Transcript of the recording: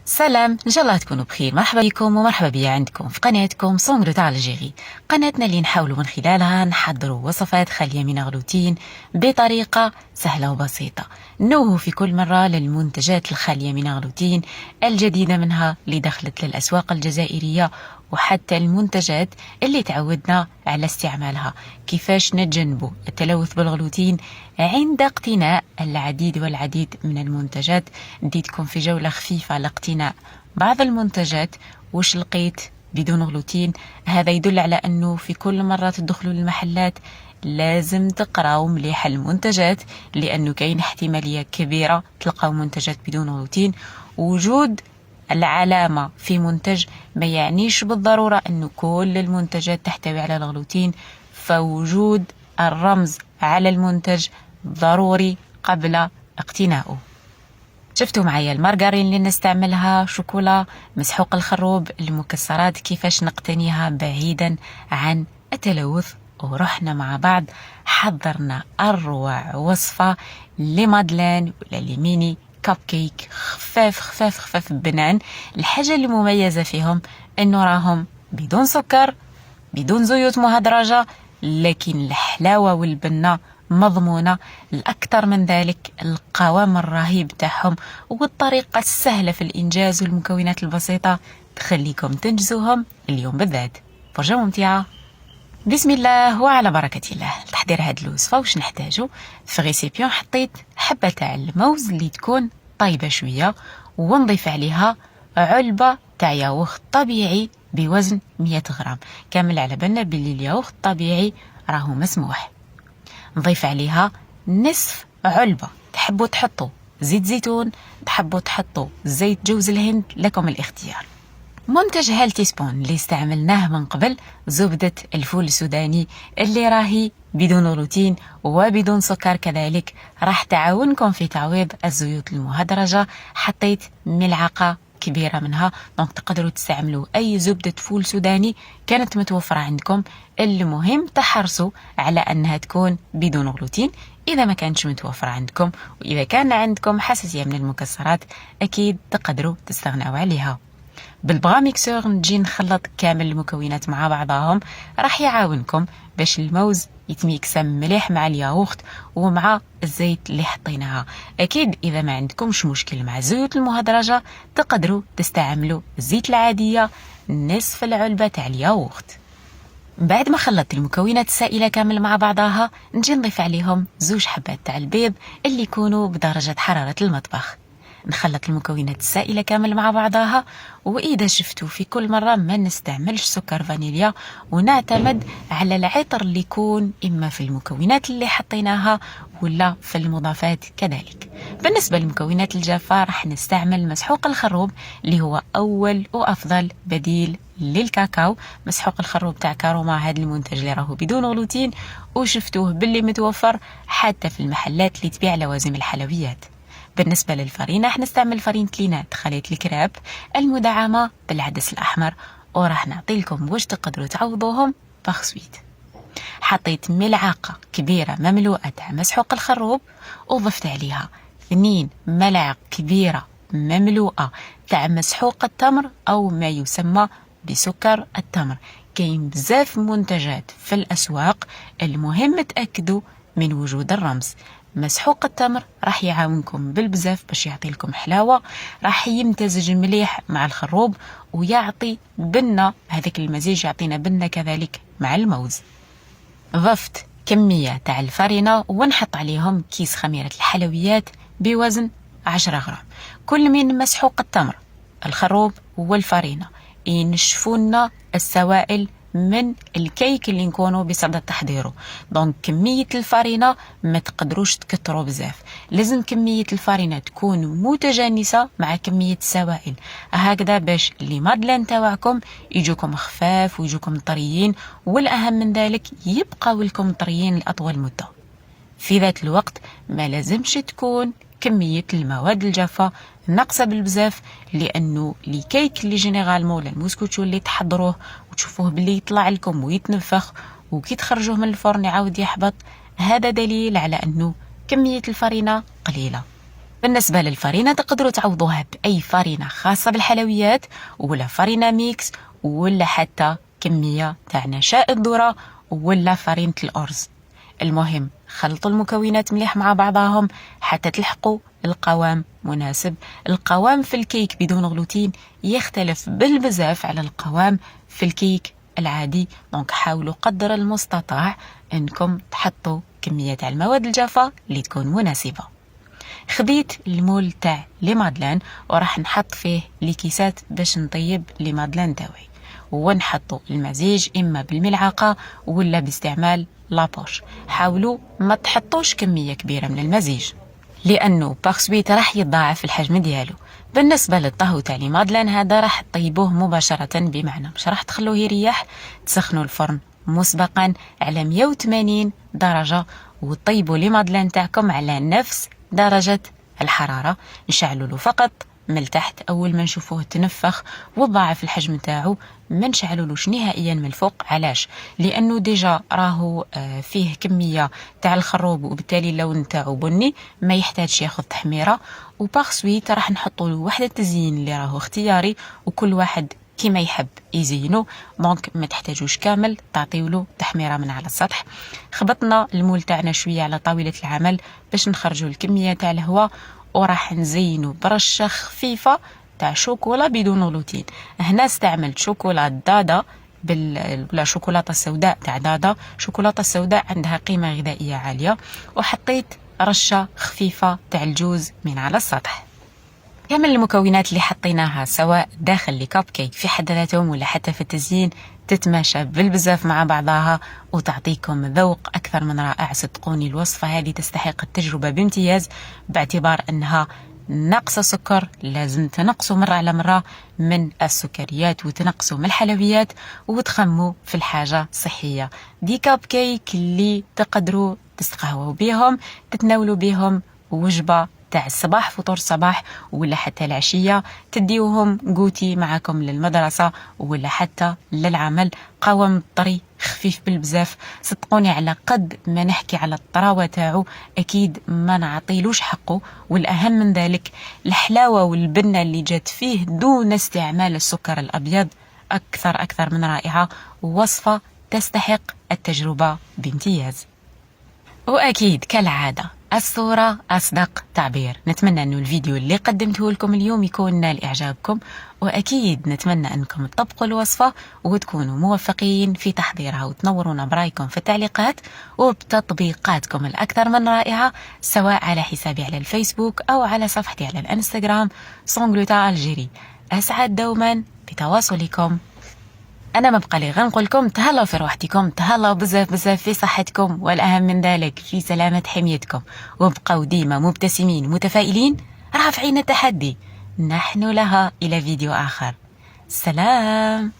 سلام، ان شاء الله تكونوا بخير. مرحبا بكم ومرحبا بيا عندكم في قناتكم سونغ تاع الجيري، قناتنا اللي نحاولوا من خلالها نحضروا وصفات خاليه من الغلوتين بطريقه سهله وبسيطه. نوه في كل مره للمنتجات الخاليه من الغلوتين الجديده منها اللي دخلت للاسواق الجزائريه، وحتى المنتجات اللي تعودنا على استعمالها. كيفاش نتجنبوا التلوث بالغلوتين عند اقتناء العديد والعديد من المنتجات. نديتكم في جولة خفيفة لاقتناء بعض المنتجات وش لقيت بدون غلوتين. هذا يدل على أنه في كل مرة تدخلوا للمحلات لازم تقراوا مليح المنتجات، لأنه كاين احتمالية كبيرة تلقاو منتجات بدون غلوتين. وجود العلامة في منتج ما يعنيش بالضرورة أنه كل المنتجات تحتوي على الغلوتين، فوجود الرمز على المنتج ضروري قبل اقتنائه. شفتوا معايا المارغرين اللي نستعملها، شوكولا، مسحوق الخروب، المكسرات كيفاش نقتنيها بعيدا عن التلوث. ورحنا مع بعض حضرنا أروع وصفة لمادلين ولا لميني كاب كيك خفاف خفاف خفاف بنان. الحاجة اللي مميزة فيهم انه راهم بدون سكر بدون زيوت مهدرجة، لكن الحلاوة والبنة مضمونة. الأكثر من ذلك القوام الرهيب تاعهم والطريقة السهلة في الإنجاز والمكونات البسيطة تخليكم تنجزوهم اليوم بالذات. فرجة ممتعة. بسم الله وعلى بركة الله. لتحضير هاد الوصفة وش نحتاجو؟ في غيسيبيون حطيت حبة تاع الموز اللي تكون طيبة شوية، ونضيف عليها علبة تاع ياغورت طبيعي بوزن 100 غرام كامل. على بالنا باللي الياغورت الطبيعي راهو مسموح. نضيف عليها نصف علبة، تحبوا تحطوا زيت زيتون، تحبوا تحطوا زيت جوز الهند، لكم الاختيار. منتج هالتي سبون اللي استعملناه من قبل، زبدة الفول السوداني اللي راهي بدون غلوتين وبدون سكر كذلك، راح تعاونكم في تعويض الزيوت المهدرجة. حطيت ملعقة كبيرة منها، دونك تقدروا تستعملوا أي زبدة فول سوداني كانت متوفرة عندكم. المهم تحرصوا على أنها تكون بدون غلوتين. إذا ما كانتش متوفرة عندكم وإذا كان عندكم حساسية من المكسرات أكيد تقدروا تستغنوا عليها. بالبغا ميكسور نجي نخلط كامل المكونات مع بعضهم، راح يعاونكم باش الموز يتميكسم مليح مع الياغورت ومع الزيت اللي حطيناها. اكيد اذا ما عندكمش مشكل مع الزيوت المهدرجه تقدروا تستعملوا الزيت العاديه نصف العلبه تاع الياغورت. بعد ما خلطت المكونات السائله كامل مع بعضها، نجي نضيف عليهم 2 حبات تاع البيض اللي يكونوا بدرجه حراره المطبخ. نخلط المكونات السائلة كامل مع بعضها، وإذا شفتوا في كل مرة ما نستعملش سكر فانيليا، ونعتمد على العطر اللي يكون إما في المكونات اللي حطيناها ولا في المضافات كذلك. بالنسبة للمكونات الجافة راح نستعمل مسحوق الخروب اللي هو أول وأفضل بديل للكاكاو. مسحوق الخروب تاع كاروما، هذا المنتج اللي راهو بدون غلوتين وشفتوه باللي متوفر حتى في المحلات اللي تبيع لوازم الحلويات. بالنسبة للفرينة راح نستعمل فرينة لينات خليط الكراب المدعمة بالعدس الأحمر، وراح نعطي لكم واش تقدروا تعوضوهم بخسويت. حطيت ملعقة كبيرة مملوءة تاع مسحوق الخروب، وضفت عليها 2 ملاعق كبيرة مملوءة تاع مسحوق التمر أو ما يسمى بسكر التمر. كاين بزاف منتجات في الأسواق، المهم تأكدوا من وجود الرمز. مسحوق التمر راح يعاونكم بالبزاف باش يعطي لكم حلاوة، راح يمتزج مليح مع الخروب ويعطي بنة، هذاك المزيج يعطينا بنة كذلك مع الموز. ضفت كمية تاع الفرينة ونحط عليهم كيس خميرة الحلويات بوزن 10 غرام. كل من مسحوق التمر الخروب والفرينة ينشفونا السوائل من الكيك اللي نكونوا بصدد تحضيره. دونك كمية الفرينة ما تقدروش تكتروا بزاف، لازم كمية الفرينة تكون متجانسة مع كمية السوائل، هكذا باش لي مادلين تاعكم يجوكم خفاف ويجوكم طريين، والأهم من ذلك يبقاو لكم طريين لأطول مدة. في ذات الوقت ما لازمش تكون كمية المواد الجافة ناقصة بالبزاف، لأنه لي كيك اللي جينيرالمون ولا الموسكوتشو اللي تحضروه وتشوفوه باللي يطلع لكم ويتنفخ وكي تخرجوه من الفرن يعاود يحبط، هذا دليل على أنه كمية الفرينة قليلة. بالنسبة للفرينة تقدروا تعوضوها بأي فرينة خاصة بالحلويات ولا فرينة ميكس ولا حتى كمية تاع نشاء الذرة ولا فرينة الأرز. المهم خلطوا المكونات مليح مع بعضهم حتى تلحقوا القوام مناسب. القوام في الكيك بدون غلوتين يختلف بالبزاف على القوام في الكيك العادي، دونك حاولوا قدر المستطاع انكم تحطوا كمية تاع المواد الجافة اللي تكون مناسبة. خديت المول تاع لي مادلان وراح نحط فيه لي كيسات باش نطيب لي مادلان تاوعي، ونحطوا المزيج اما بالملعقة ولا باستعمال لابوش. حاولوا ما تحطوش كمية كبيرة من المزيج لانه باغسويت راح يتضاعف الحجم ديالو. بالنسبه للطهو تاع لي مادلان هذا راح تطيبوه مباشره، بمعنى مش راح تخلوه يريح، تسخنوا الفرن مسبقا على 180 درجه وطيبوا لي مادلان تاعكم على نفس درجه الحراره. نشعلوا له فقط من التحت اول ما نشوفوه تنفخ وضاعف الحجم تاعو، ما نشعلولوش نهائيا من الفوق. علاش؟ لانه ديجا راهو فيه كميه تاع الخروب وبالتالي اللون تاعو بني ما يحتاجش ياخذ تحميره. وباغسويت راح نحطوا له وحده تزيين اللي راهو اختياري وكل واحد كيما يحب يزينو، دونك ما تحتاجوش كامل تعطيو له تحميره من على السطح. خبطنا المول تاعنا شويه على طاوله العمل باش نخرجوا الكميه تاع الهواء، وراح نزينه برشه خفيفه تاع شوكولا بدون غلوتين. هنا استعملت شوكولا دادا ولا شوكولاته السوداء تاع دادا. شوكولاته السوداء عندها قيمه غذائيه عاليه، وحطيت رشه خفيفه تاع الجوز من على السطح. كامل المكونات اللي حطيناها سواء داخل الكب كيك في حد ذاتهم ولا حتى في التزيين تتماشى بالبزاف مع بعضها وتعطيكم ذوق أكثر من رائع. صدقوني الوصفة هذه تستحق التجربة بامتياز، باعتبار أنها نقص سكر. لازم تنقصوا مرة على مرة من السكريات وتنقصوا من الحلويات وتخموا في الحاجة صحية. دي كب كيك اللي تقدروا تستقهوا بيهم، تتناولوا بيهم وجبة تاع الصباح، فطور الصباح ولا حتى العشية، تديوهم قوتي معكم للمدرسة ولا حتى للعمل. قوام طري خفيف بالبزاف. صدقوني على قد ما نحكي على الطراوة تاعو أكيد ما نعطيلوش حقه، والأهم من ذلك الحلاوة والبنة اللي جات فيه دون استعمال السكر الأبيض أكثر من رائعة. وصفة تستحق التجربة بامتياز. وأكيد كالعادة الصورة أصدق تعبير. نتمنى أنه الفيديو اللي قدمته لكم اليوم يكون نال إعجابكم، وأكيد نتمنى أنكم تطبقوا الوصفة وتكونوا موفقين في تحضيرها وتنورونا برأيكم في التعليقات وبتطبيقاتكم الأكثر من رائعة، سواء على حسابي على الفيسبوك أو على صفحتي على الانستغرام سونغلوتا الجيري. أسعد دوما بتواصلكم. انا ما بقى لي غير نقول لكم تهلاو في روحتكم، تهلاو بزاف في صحتكم، والاهم من ذلك في سلامه حميتكم، وبقوا ديما مبتسمين متفائلين رافعين التحدي. نحن لها. الى فيديو اخر. سلام.